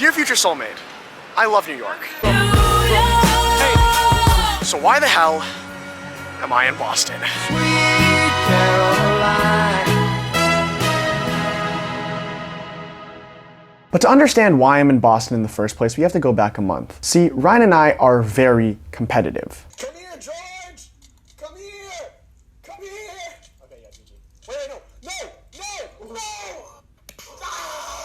Dear future soulmate, I love New York. Hey, so why the hell am I in Boston? But to understand why I'm in Boston in the first place, we have to go back a month. See, Ryan and I are very competitive. Come here, George! Come here! Come here! Okay, yeah, GG. Wait, no!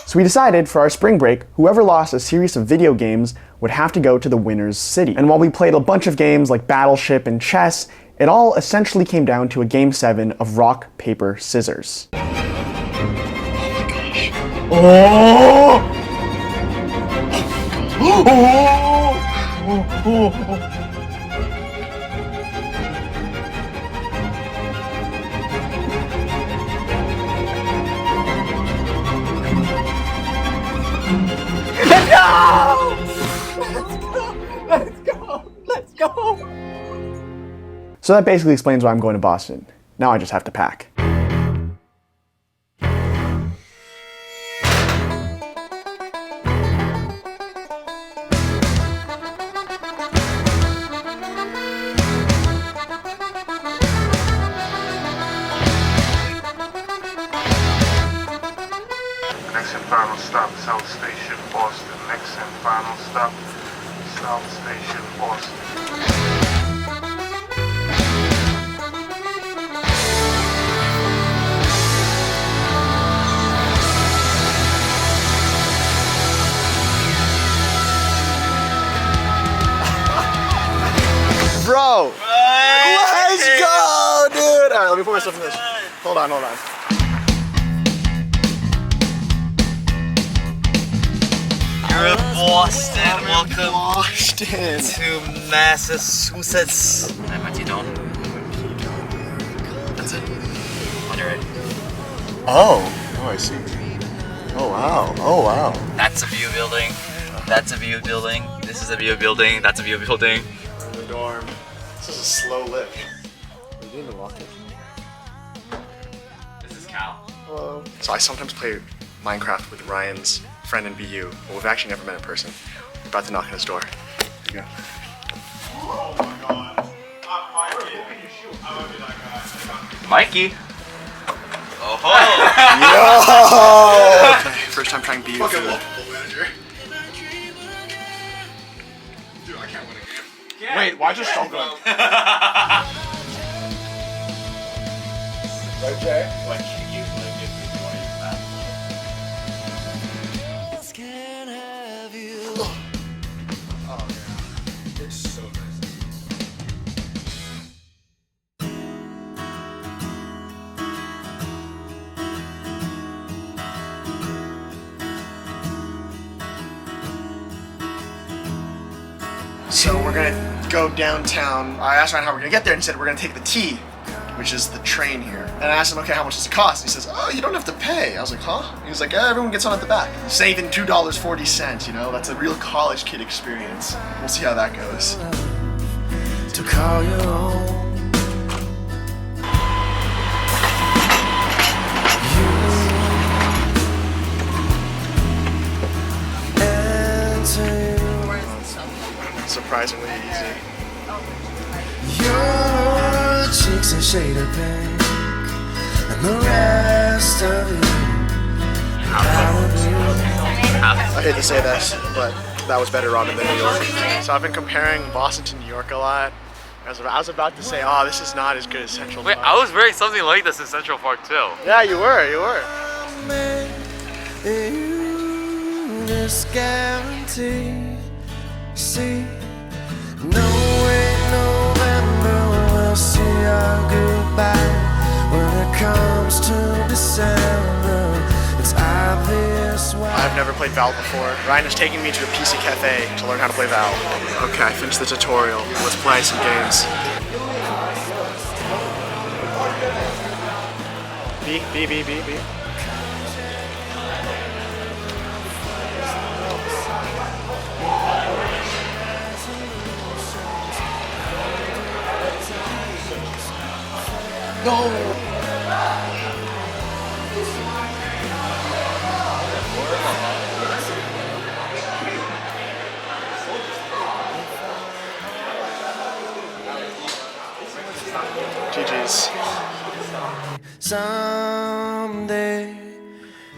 So we decided for our spring break, whoever lost a series of video games would have to go to the winner's city. And while we played a bunch of games like Battleship and chess, it all essentially came down to a game 7 of rock, paper, scissors. Oh! Let's go! Let's go! Let's go! So that basically explains why I'm going to Boston. Now I just have to pack. Next and final stop, South Station, Boston. Next and final stop, South Station, Boston. Bro! Let's go, dude! Alright, let me put myself in this. Hold on. You're in Boston. Welcome Boston! to Massachusetts. I'm what you doing? That's it. On your right. Oh, I see. Oh wow. That's a view building. That's a view building. This is a view building. That's a view building. The dorm. This is a slow lift. You didn't even walk it. This is Cal. Hello. So I sometimes play Minecraft with Ryan's friend in BU, but we've actually never met in person. We're about to knock on his door. Here you go. Oh my god. Mikey. Oh. Yo! Okay, first time trying BU. Fucking multiple manager. Dude, I can't win a game. Wait, why just don't go? Right, Jay? What can you Oh, yeah. It's so nice. So we're gonna go downtown. I asked Ryan how we're gonna get there, and he said we're gonna take the T, which is the train here. And I asked him, okay, how much does it cost? And he says, oh, you don't have to pay. I was like, huh? He was like, everyone gets on at the back. Saving $2.40, you know? That's a real college kid experience. We'll see how that goes. To call your own. Surprisingly easy. Your cheeks are shaded pink, and the rest of you I hate to say this, but that was better ramen than New York. So I've been comparing Boston to New York a lot. I was about to say, oh, this is not as good as Central Park. Wait, I was wearing something like this in Central Park too. Yeah, you were. this guarantee. See, no way November will see our goodbye. When it comes to December, it's obvious why. I've never played Val before. Ryan is taking me to a PC cafe to learn how to play Val. Okay, I finished the tutorial. Let's play some games. B. No! Someday,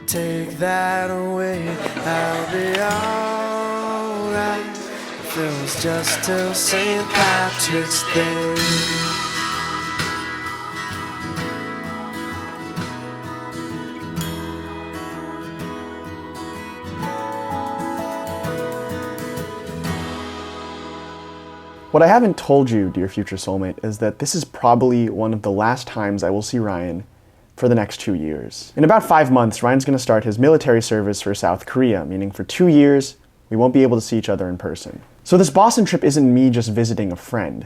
take that away, I'll be alright. If it was just till St. Patrick's Day. What I haven't told you, dear future soulmate, is that this is probably one of the last times I will see Ryan for the next 2 years. In about 5 months, Ryan's gonna start his military service for South Korea, meaning for 2 years, we won't be able to see each other in person. So this Boston trip isn't me just visiting a friend.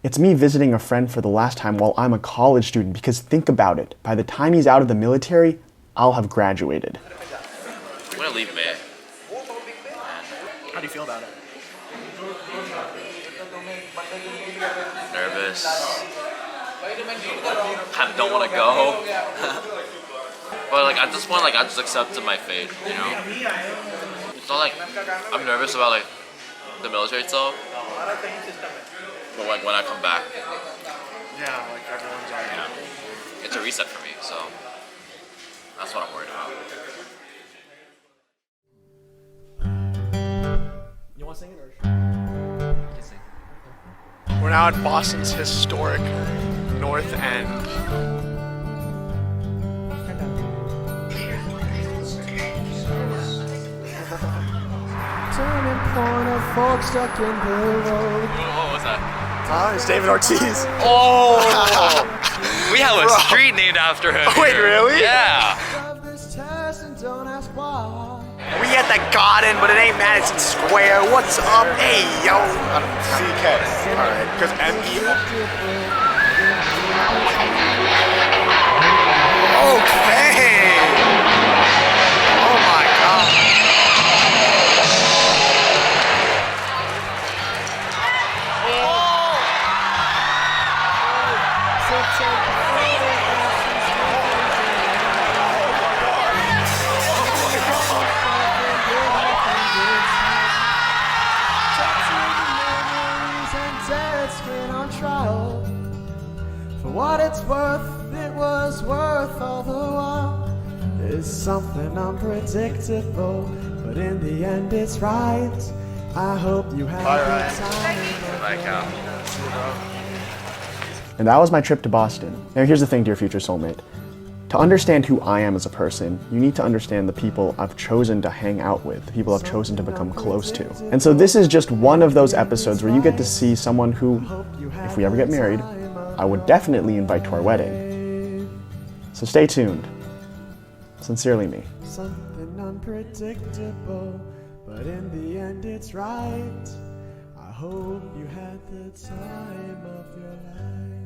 It's me visiting a friend for the last time while I'm a college student, because think about it, by the time he's out of the military, I'll have graduated. I'm gonna leave May. How do you feel about it? Nervous. Kind of don't want to go. But like at this point, like I just accepted my fate, you know. It's not like I'm nervous about like the military stuff, but like when I come back, Yeah, like everyone's you know, it's a reset for me. So that's what I'm worried about. You want to sing it or? We're now at Boston's historic North End. Turning point of fork stuck in the road. What was that? It's David Ortiz. Oh, we have a street named after him. Wait, here. really? Yeah. Of this test and don't ask why. We at the Garden, but it ain't Madison Square. What's up? Hey, yo. CK. Alright, because M-E. Okay. Oh my god. For what it's worth, it was worth all the while. It's something unpredictable, but in the end it's right. I hope you have a good time. And that was my trip to Boston. Now here's the thing, dear future soulmate. To understand who I am as a person, you need to understand the people I've chosen to hang out with, the people I've chosen to become close to. And so this is just one of those episodes where you get to see someone who, if we ever get married, I would definitely invite to our wedding. So stay tuned. Sincerely, me. Something unpredictable, but in the end it's right. I hope you had the time of your life.